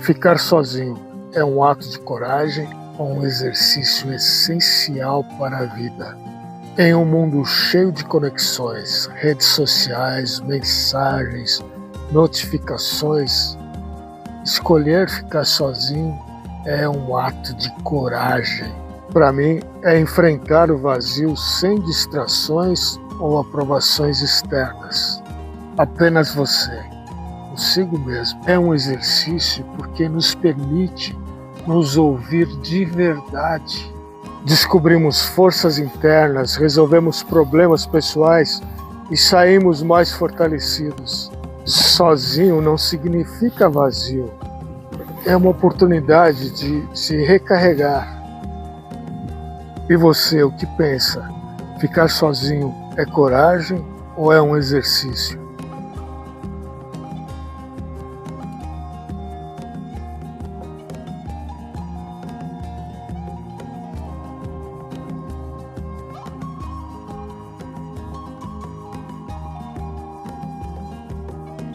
Ficar sozinho é um ato de coragem ou um exercício essencial para a vida? Em um mundo cheio de conexões, redes sociais, mensagens, notificações, escolher ficar sozinho é um ato de coragem. Para mim, é enfrentar o vazio sem distrações ou aprovações externas. Apenas você, consigo mesmo. É um exercício porque nos permite nos ouvir de verdade. Descobrimos forças internas, resolvemos problemas pessoais e saímos mais fortalecidos. Sozinho não significa vazio. É uma oportunidade de se recarregar. E você, o que pensa? Ficar sozinho é coragem ou é um exercício?